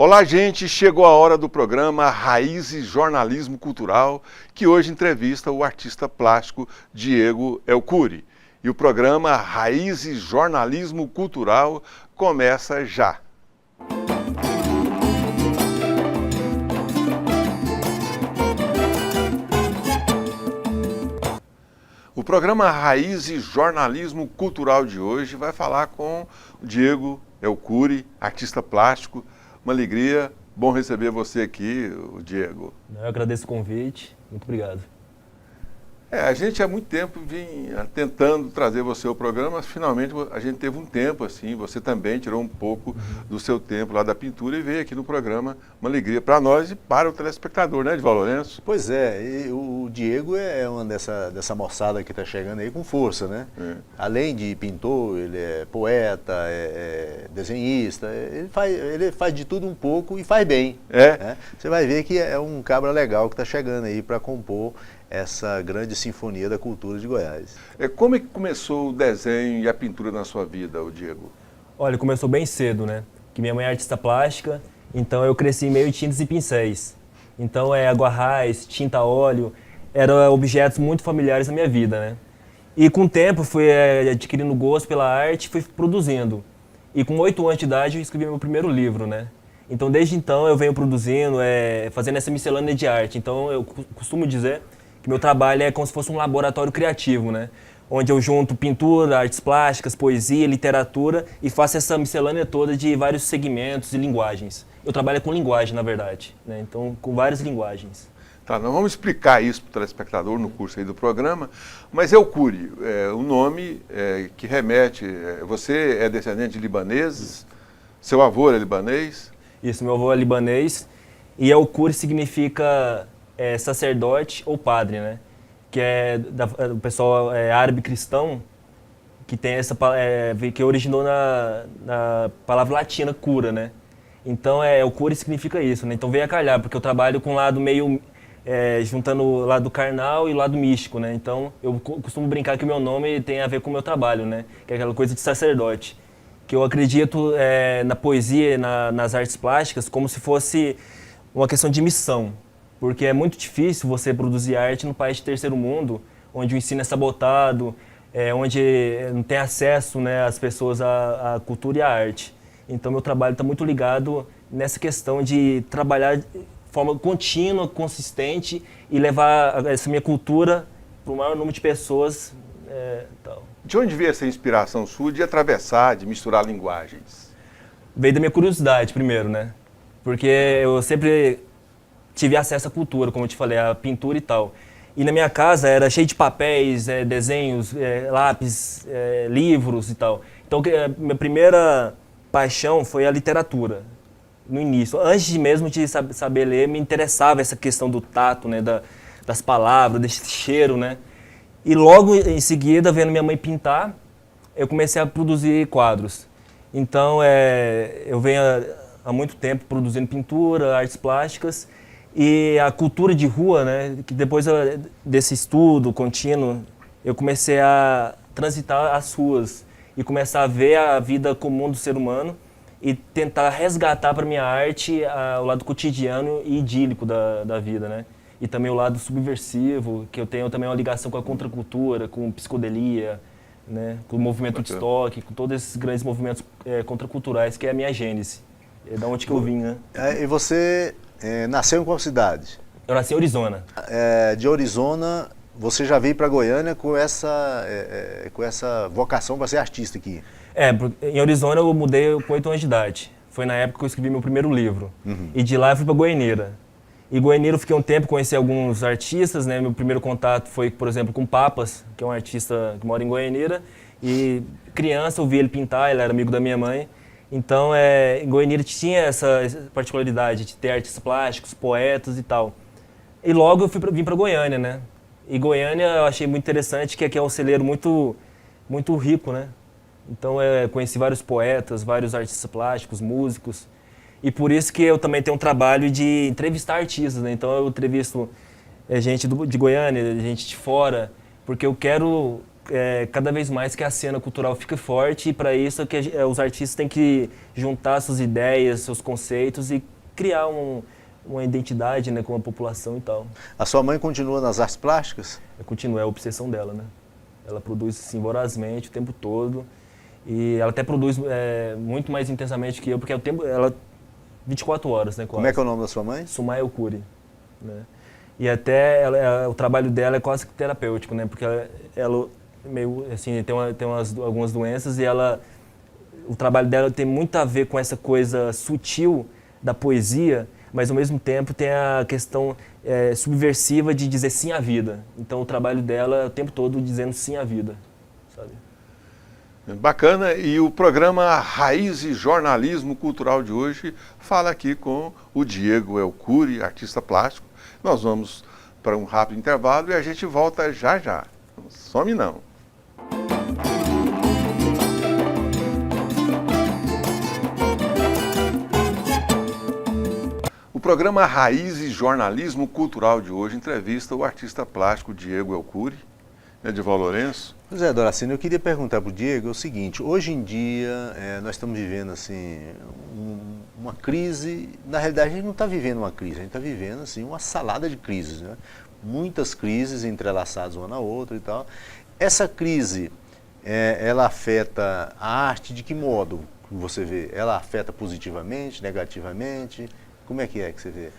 Olá, gente! Chegou a hora do programa Raízes Jornalismo Cultural, que hoje entrevista o artista plástico Diego Elcuri. E o programa Raízes Jornalismo Cultural começa já. O programa Raízes Jornalismo Cultural de hoje vai falar com o Diego Elcuri, artista plástico. Uma alegria, bom receber você aqui, Diego. Eu agradeço o convite, muito obrigado. A gente há muito tempo vinha tentando trazer você ao programa, mas finalmente a gente teve um tempo assim, você também tirou um pouco do seu tempo lá da pintura e veio aqui no programa, uma alegria para nós e para o telespectador, né, Edivaldo Lourenço? Pois é, e o Diego é uma dessa moçada que está chegando aí com força, né? Além de pintor, ele é poeta, é desenhista, ele faz de tudo um pouco e faz bem. Né? Você vai ver que é um cabra legal que está chegando aí para compor essa grande sinfonia da cultura de Goiás. Como é que começou o desenho e a pintura na sua vida, Diego? Olha, começou bem cedo, né? Que minha mãe é artista plástica, então eu cresci em meio de tintas e pincéis. Então aguarrás, tinta a óleo, eram objetos muito familiares na minha vida, né? E com o tempo fui adquirindo gosto pela arte e fui produzindo. E com 8 anos de idade eu escrevi meu primeiro livro, né? Então desde então eu venho produzindo, fazendo essa miscelânea de arte. Então eu costumo dizer que meu trabalho é como se fosse um laboratório criativo, né? Onde eu junto pintura, artes plásticas, poesia, literatura e faço essa miscelânea toda de vários segmentos e linguagens. Eu trabalho com linguagem, na verdade, né? Então com várias linguagens. Tá, nós vamos explicar isso para o telespectador no curso aí do programa, mas Elcuri, o nome que remete, você é descendente de libaneses, seu avô é libanês? Isso, meu avô é libanês e Elcuri significa sacerdote ou padre, né? Que é do pessoal árabe cristão, que tem essa que originou na palavra latina cura, né? Então o cura significa isso, né? Então veio a calhar, porque eu trabalho com o lado meio juntando o lado carnal e o lado místico, né? Então eu costumo brincar que o meu nome tem a ver com o meu trabalho, né? Que é aquela coisa de sacerdote, que eu acredito na poesia, nas artes plásticas, como se fosse uma questão de missão. Porque é muito difícil você produzir arte num país de terceiro mundo, onde o ensino é sabotado, onde não tem acesso, né, às pessoas à cultura e à arte. Então meu trabalho está muito ligado nessa questão de trabalhar de forma contínua, consistente e levar essa minha cultura para o maior número de pessoas. Tal. De onde veio essa inspiração sua de atravessar, de misturar linguagens? Veio da minha curiosidade primeiro, né? Porque eu sempre tive acesso à cultura, como eu te falei, à pintura e tal. E na minha casa era cheio de papéis, desenhos, lápis, livros e tal. Então minha primeira paixão foi a literatura, no início. Antes mesmo de saber ler, me interessava essa questão do tato, né, das palavras, desse cheiro, né? E logo em seguida, vendo minha mãe pintar, eu comecei a produzir quadros. Então eu venho há muito tempo produzindo pintura, artes plásticas, e a cultura de rua, né, que depois desse estudo contínuo, eu comecei a transitar as ruas e começar a ver a vida comum do ser humano e tentar resgatar para minha arte o lado cotidiano e idílico da vida, né? E também o lado subversivo, que eu tenho também uma ligação com a contracultura, com psicodelia, né, com o movimento Woodstock, com todos esses grandes movimentos contraculturais, que é a minha gênese, da onde que eu vim, né? E você nasceu em qual cidade? Eu nasci em Orizona. De Orizona, você já veio para Goiânia com essa vocação para ser artista aqui? Em Orizona eu mudei com 8 anos de idade. Foi na época que eu escrevi meu primeiro livro. E de lá eu fui para Goianeira. E Goianeira eu fiquei um tempo, conheci alguns artistas, né? Meu primeiro contato foi, por exemplo, com Papas, que é um artista que mora em Goianeira. E criança eu vi ele pintar, ele era amigo da minha mãe. Então, em Goianeira tinha essa particularidade de ter artistas plásticos, poetas e tal. E logo eu vim para Goiânia, né? E Goiânia eu achei muito interessante, que aqui é um celeiro muito, muito rico, né? Então, conheci vários poetas, vários artistas plásticos, músicos. E por isso que eu também tenho um trabalho de entrevistar artistas, né? Então, eu entrevisto gente de Goiânia, gente de fora, porque eu quero cada vez mais que a cena cultural fica forte, e para isso os artistas têm que juntar suas ideias, seus conceitos e criar uma identidade, né, com a população e tal. A sua mãe continua nas artes plásticas? Continua, é a obsessão dela, né? Ela produz assim, vorazmente o tempo todo, e ela até produz muito mais intensamente que eu, porque ela 24 horas, né, quase. Como é que é o nome da sua mãe? Sumaya Okuri, né? E até o trabalho dela é quase que terapêutico, né? Porque ela meio assim tem algumas doenças, e o trabalho dela tem muito a ver com essa coisa sutil da poesia, mas ao mesmo tempo tem a questão subversiva de dizer sim à vida. Então o trabalho dela é o tempo todo dizendo sim à vida, sabe? Bacana, e o programa Raiz e Jornalismo Cultural de hoje fala aqui com o Diego Elcuri, artista plástico. Nós vamos para um rápido intervalo e a gente volta já já. Não some não. O programa Raiz e Jornalismo Cultural de hoje entrevista o artista plástico Diego Elcuri, Edival Lourenço. Pois é, Doracino, eu queria perguntar para o Diego o seguinte: hoje em dia nós estamos vivendo assim uma crise. Na realidade, a gente não está vivendo uma crise, a gente está vivendo assim uma salada de crises, né? Muitas crises entrelaçadas uma na outra e tal. Essa crise, ela afeta a arte de que modo você vê? Ela afeta positivamente, negativamente? Como é que você vê?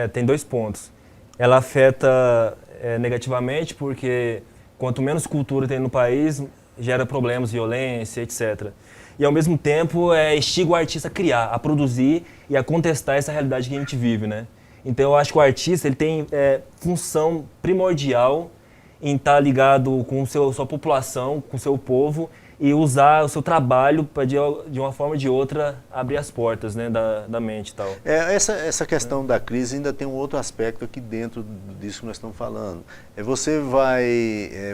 Tem dois pontos. Ela afeta negativamente porque quanto menos cultura tem no país, gera problemas, violência, etc. E ao mesmo tempo instiga o artista a criar, a produzir e a contestar essa realidade que a gente vive, né? Então eu acho que o artista ele tem função primordial em estar ligado com sua população, com o seu povo, e usar o seu trabalho para, de uma forma ou de outra, abrir as portas, né, da mente e tal. Essa questão da crise ainda tem um outro aspecto aqui dentro disso que nós estamos falando.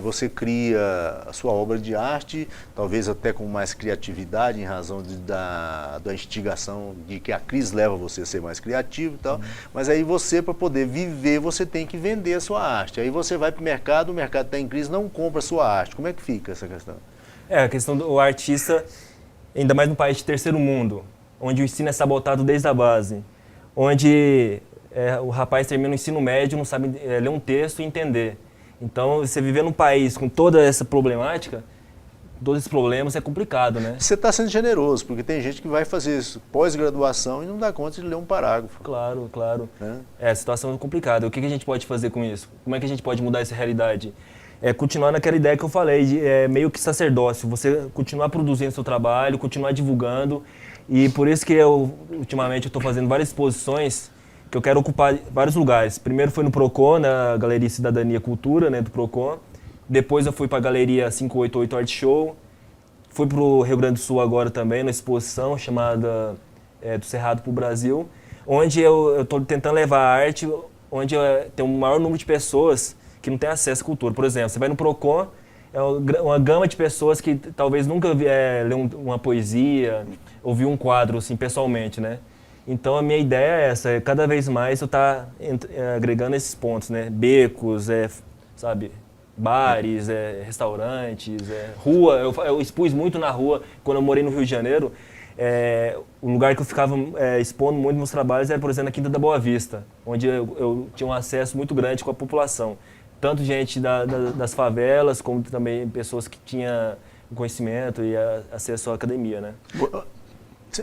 Você cria a sua obra de arte, talvez até com mais criatividade, em razão da instigação de que a crise leva você a ser mais criativo e tal, mas aí você, para poder viver, você tem que vender a sua arte. Aí você vai para o mercado está em crise, não compra a sua arte. Como é que fica essa questão? A questão do artista, ainda mais no país de terceiro mundo, onde o ensino é sabotado desde a base, onde o rapaz termina o ensino médio, não sabe ler um texto e entender. Então, você viver num país com toda essa problemática, todos esses problemas, é complicado, né? Você está sendo generoso, porque tem gente que vai fazer isso, pós-graduação, e não dá conta de ler um parágrafo. Claro, claro. A situação é complicada. O que a gente pode fazer com isso? Como é que a gente pode mudar essa realidade? Continuar naquela ideia que eu falei, meio que sacerdócio, você continuar produzindo seu trabalho, continuar divulgando, e por isso que ultimamente eu estou fazendo várias exposições, que eu quero ocupar vários lugares. Primeiro foi no Procon, na Galeria Cidadania e Cultura, né, do Procon, depois eu fui para a Galeria 588 Art Show, fui para o Rio Grande do Sul agora também, numa exposição chamada Do Cerrado para o Brasil, onde eu estou tentando levar a arte, onde tem um maior número de pessoas que não tem acesso à cultura. Por exemplo, você vai no Procon, uma gama de pessoas que talvez nunca leu uma poesia, ouviu um quadro assim, pessoalmente, né? Então a minha ideia é essa, cada vez mais eu estar agregando esses pontos, né? Becos, sabe, bares, restaurantes, rua. Eu expus muito na rua quando eu morei no Rio de Janeiro. O lugar que eu ficava expondo muito meus trabalhos era, por exemplo, na Quinta da Boa Vista, onde eu tinha um acesso muito grande com a população. Tanto gente das favelas, como também pessoas que tinham conhecimento e acesso à academia, né?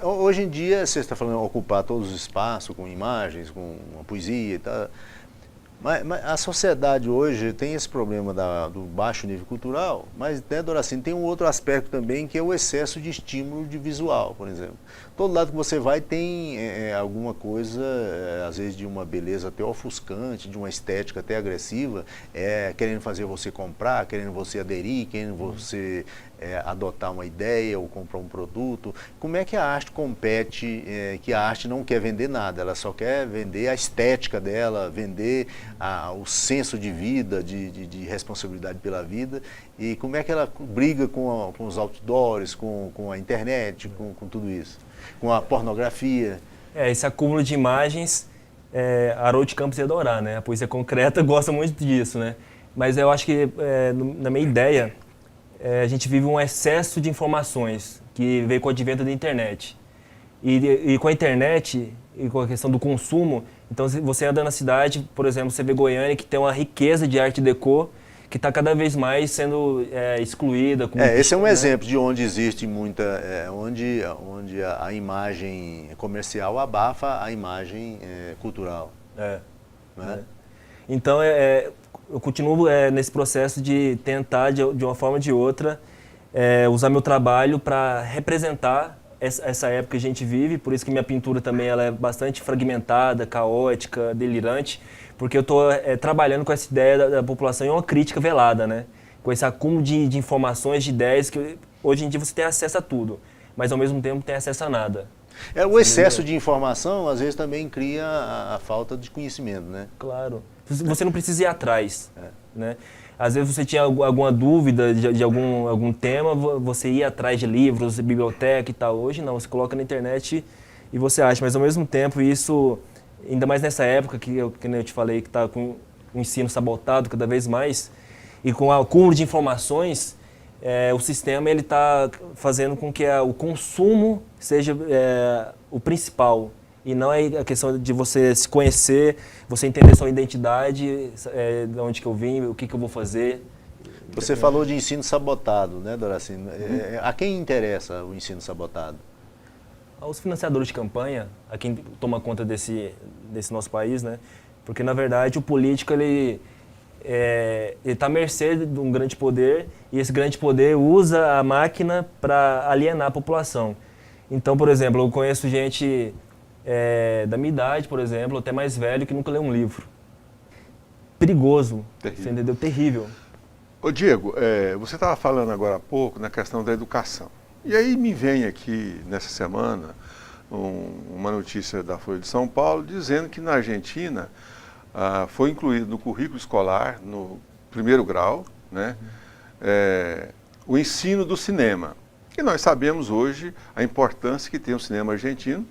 Hoje em dia, você está falando ocupar todos os espaços, com imagens, com uma poesia e tal. Mas a sociedade hoje tem esse problema do baixo nível cultural, mas, né, Doracino, tem um outro aspecto também, que é o excesso de estímulo de visual, por exemplo. Todo lado que você vai tem alguma coisa, às vezes de uma beleza até ofuscante, de uma estética até agressiva, querendo fazer você comprar, querendo você aderir, querendo você adotar uma ideia ou comprar um produto. Como é que a arte compete, que a arte não quer vender nada, ela só quer vender a estética dela, vender o senso de vida, de responsabilidade pela vida, e como é que ela briga com os outdoors, com a internet, com tudo isso, com a pornografia? Esse acúmulo de imagens, Haroldo Campos ia adorar, né? A poesia concreta gosta muito disso, né? Mas eu acho que, na minha ideia, a gente vive um excesso de informações que veio com o advento da internet. E com a internet e com a questão do consumo, então se você anda na cidade, por exemplo, você vê Goiânia que tem uma riqueza de arte déco que está cada vez mais sendo excluída. Esse é um exemplo de onde existe muita, onde a imagem comercial abafa a imagem cultural. Né? Então, eu continuo nesse processo de tentar, de uma forma ou de outra, usar meu trabalho para representar essa época que a gente vive, por isso que minha pintura também ela é bastante fragmentada, caótica, delirante, porque eu estou trabalhando com essa ideia da população e uma crítica velada, né? Com esse acúmulo de informações, de ideias, que hoje em dia você tem acesso a tudo, mas ao mesmo tempo não tem acesso a nada. O excesso de informação, às vezes, também cria a falta de conhecimento, né? Claro. Você não precisa ir atrás, né? Às vezes você tinha alguma dúvida de algum tema, você ia atrás de livros, biblioteca e tal. Hoje não, você coloca na internet e você acha. Mas ao mesmo tempo isso, ainda mais nessa época que eu te falei, que está com o ensino sabotado cada vez mais, e com o acúmulo de informações, o sistema está fazendo com que o consumo seja o principal. E não é a questão de você se conhecer, você entender sua identidade, de onde que eu vim, o que eu vou fazer. Você falou de ensino sabotado, né, Doracino? A quem interessa o ensino sabotado? Aos financiadores de campanha, a quem toma conta desse nosso país, né? Porque, na verdade, o político, ele está à mercê de um grande poder e esse grande poder usa a máquina para alienar a população. Então, por exemplo, eu conheço gente da minha idade, por exemplo, até mais velho, que nunca leu um livro. Perigoso, terrível. Você entendeu? Terrível. Ô Diego, você estava falando agora há pouco na questão da educação. E aí me vem aqui, nessa semana, uma notícia da Folha de São Paulo dizendo que na Argentina foi incluído no currículo escolar, no primeiro grau, né, o ensino do cinema. E nós sabemos hoje a importância que tem o cinema argentino,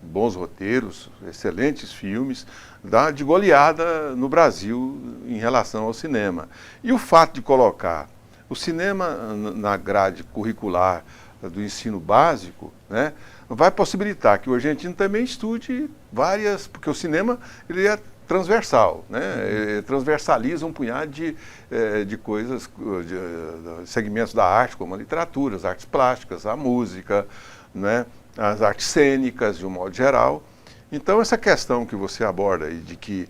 bons roteiros, excelentes filmes, dá de goleada no Brasil em relação ao cinema. E o fato de colocar o cinema na grade curricular do ensino básico, né, vai possibilitar que o argentino também estude várias, porque o cinema ele é transversal, né, ele transversaliza um punhado de coisas, de segmentos da arte, como a literatura, as artes plásticas, a música, né, as artes cênicas, de um modo geral. Então, essa questão que você aborda aí de que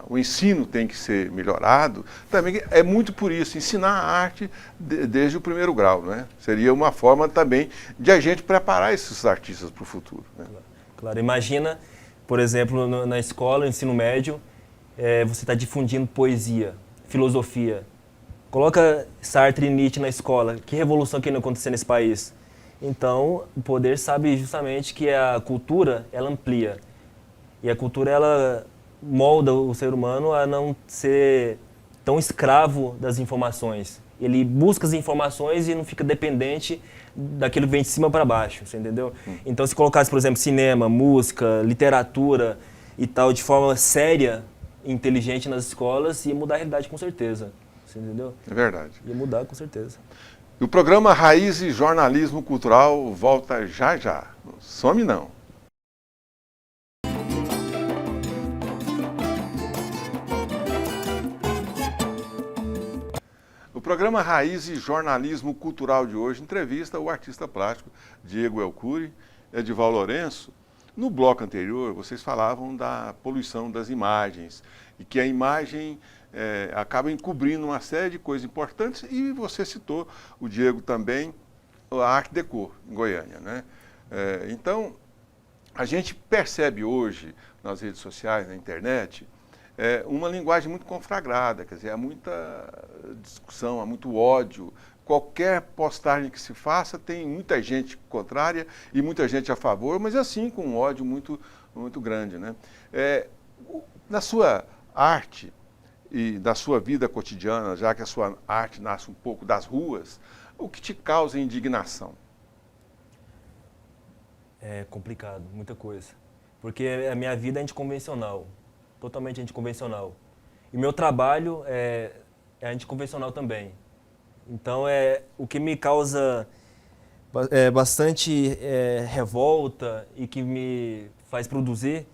o ensino tem que ser melhorado, também é muito por isso, ensinar a arte desde o primeiro grau, né? Seria uma forma também de a gente preparar esses artistas para o futuro, né? Claro, imagina, por exemplo, na escola, no ensino médio, você está difundindo poesia, filosofia. Coloca Sartre e Nietzsche na escola, que revolução que não aconteceu nesse país? Então, o poder sabe justamente que a cultura, ela amplia. E a cultura, ela molda o ser humano a não ser tão escravo das informações. Ele busca as informações e não fica dependente daquilo que vem de cima para baixo, você entendeu? Então, se colocasse, por exemplo, cinema, música, literatura e tal, de forma séria e inteligente nas escolas, ia mudar a realidade com certeza, você entendeu? É verdade. Ia mudar com certeza. E o programa Raízes Jornalismo Cultural volta já já. Não some não. O programa Raízes Jornalismo Cultural de hoje entrevista o artista plástico Diego Elcuri, Edival Lourenço. No bloco anterior, vocês falavam da poluição das imagens e que a imagem acaba encobrindo uma série de coisas importantes, e você citou, o Diego também, a Arte Déco em Goiânia, né? Então, a gente percebe hoje nas redes sociais, na internet, uma linguagem muito conflagrada, quer dizer, há muita discussão, há muito ódio. Qualquer postagem que se faça tem muita gente contrária e muita gente a favor, mas assim com um ódio muito, muito grande, né? Na sua arte e da sua vida cotidiana, já que a sua arte nasce um pouco das ruas, o que te causa indignação? É complicado, muita coisa. Porque a minha vida é anticonvencional, totalmente anticonvencional. E o meu trabalho é anticonvencional também. Então, o que me causa bastante revolta e que me faz produzir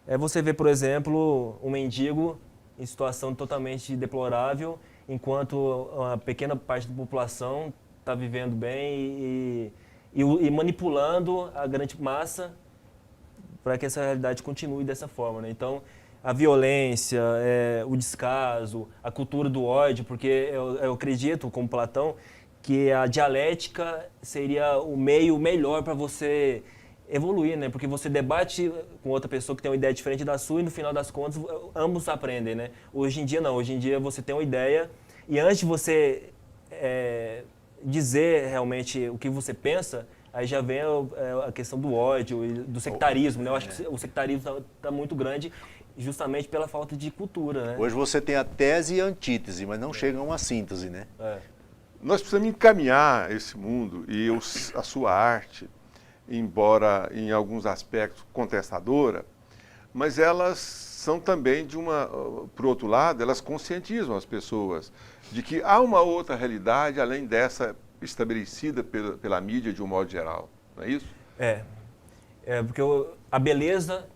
é você ver, por exemplo, um mendigo em situação totalmente deplorável, enquanto uma pequena parte da população está vivendo bem e manipulando a grande massa para que essa realidade continue dessa forma, né? Então, a violência, o descaso, a cultura do ódio, porque eu acredito, como Platão, que a dialética seria o meio melhor para você evoluir, né? Porque você debate com outra pessoa que tem uma ideia diferente da sua e no final das contas ambos aprendem, né? Hoje em dia não, hoje em dia você tem uma ideia e antes de você dizer realmente o que você pensa, aí já vem a questão do ódio e do sectarismo, né? Eu acho que o sectarismo está muito grande justamente pela falta de cultura, né? Hoje você tem a tese e a antítese, mas não chega a uma síntese, né? Nós precisamos encaminhar esse mundo e a sua arte, embora em alguns aspectos contestadora, mas elas são também por outro lado, elas conscientizam as pessoas de que há uma outra realidade além dessa estabelecida pela mídia de um modo geral, não é isso? Porque a beleza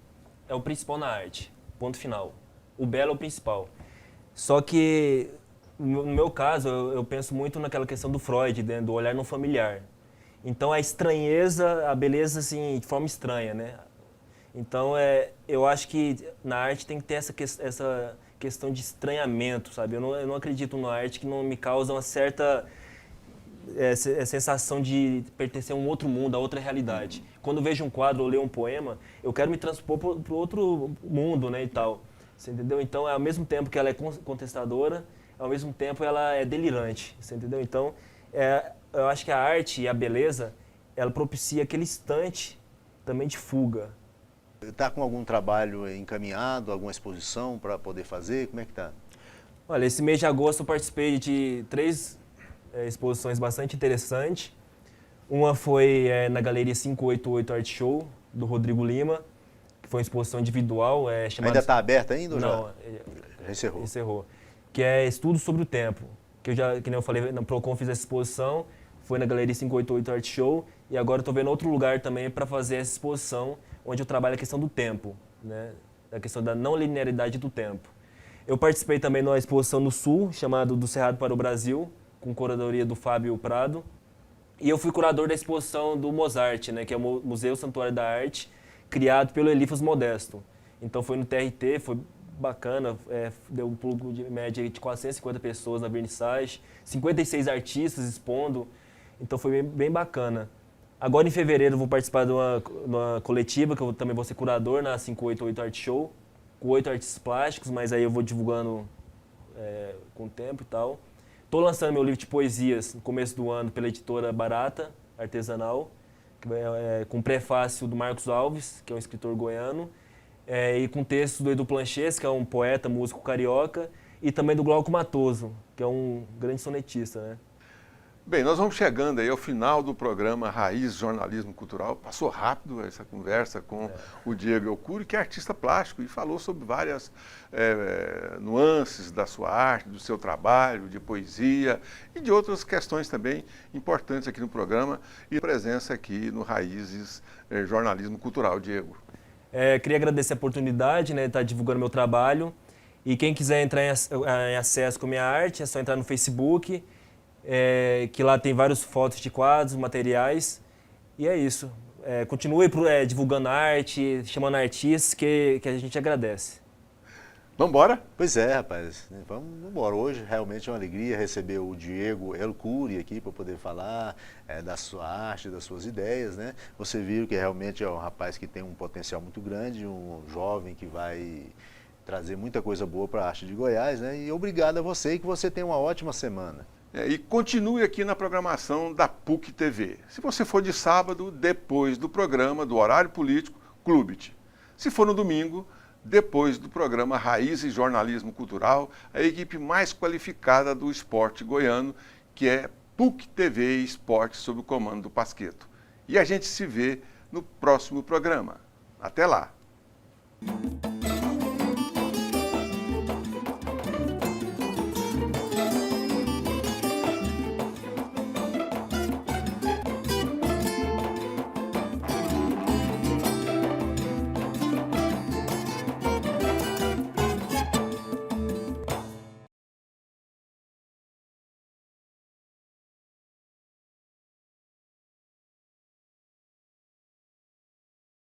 é o principal na arte, ponto final. O belo é o principal. Só que, no meu caso, eu penso muito naquela questão do Freud, né, do olhar não familiar. Então, a estranheza, a beleza, assim, de forma estranha, né? Então, eu acho que na arte tem que ter essa questão de estranhamento, sabe? Eu não acredito numa arte que não me causa uma certa sensação de pertencer a um outro mundo, a outra realidade. Quando eu vejo um quadro ou leio um poema, eu quero me transpor para outro mundo, né, e tal. Você entendeu? Então, ao mesmo tempo que ela é contestadora, ao mesmo tempo ela é delirante, você entendeu? Então, eu acho que a arte e a beleza, ela propicia aquele instante também de fuga. Está com algum trabalho encaminhado, alguma exposição para poder fazer? Como é que está? Olha, esse mês de agosto eu participei de 3 exposições bastante interessantes. Uma foi na Galeria 588 Art Show, do Rodrigo Lima, que foi uma exposição individual. Chamada... Ainda está aberta ainda ou já? Não, já encerrou. Encerrou. Que é Estudo sobre o Tempo. Que nem eu falei, na Procon fiz essa exposição, foi na Galeria 588 Art Show, e agora estou vendo outro lugar também para fazer essa exposição, onde eu trabalho a questão do tempo, né? A questão da não linearidade do tempo. Eu participei também numa exposição no Sul, chamada Do Cerrado para o Brasil, com curadoria do Fábio Prado. E eu fui curador da exposição do Mozart, né, que é o Museu Santuário da Arte, criado pelo Elifas Modesto. Então foi no TRT, foi bacana, deu um público de média de 450 pessoas na vernissage, 56 artistas expondo, então foi bem bacana. Agora em fevereiro eu vou participar de uma coletiva, que eu também vou ser curador na 588 Art Show, com 8 artistas plásticos, mas aí eu vou divulgando com o tempo e tal. Estou lançando meu livro de poesias no começo do ano pela editora Barata, artesanal, com prefácio do Marcos Alves, que é um escritor goiano, e com textos do Edu Planches, que é um poeta, músico carioca, e também do Glauco Matoso, que é um grande sonetista, né? Bem, nós vamos chegando aí ao final do programa Raiz Jornalismo Cultural. Passou rápido essa conversa com o Diego Elcuri, que é artista plástico e falou sobre várias nuances da sua arte, do seu trabalho, de poesia e de outras questões também importantes aqui no programa e presença aqui no Raízes Jornalismo Cultural. Diego. Queria agradecer a oportunidade, né, de estar divulgando meu trabalho. E quem quiser entrar em acesso com a minha arte, é só entrar no Facebook, que lá tem várias fotos de quadros, materiais, e é isso. Continue divulgando arte, chamando artistas, que a gente agradece. Vamos embora? Pois é, rapaz. Vamos embora. Hoje realmente é uma alegria receber o Diego Elcuri aqui para poder falar da sua arte, das suas ideias, né? Você viu que realmente é um rapaz que tem um potencial muito grande, um jovem que vai trazer muita coisa boa para a arte de Goiás, né? E obrigado a você e que você tenha uma ótima semana. E continue aqui na programação da PUC TV. Se você for de sábado, depois do programa do horário político, Clube-te. Se for no domingo, depois do programa Raízes Jornalismo Cultural, a equipe mais qualificada do esporte goiano, que é PUC TV Esporte, sob o comando do Pasquetto. E a gente se vê no próximo programa. Até lá!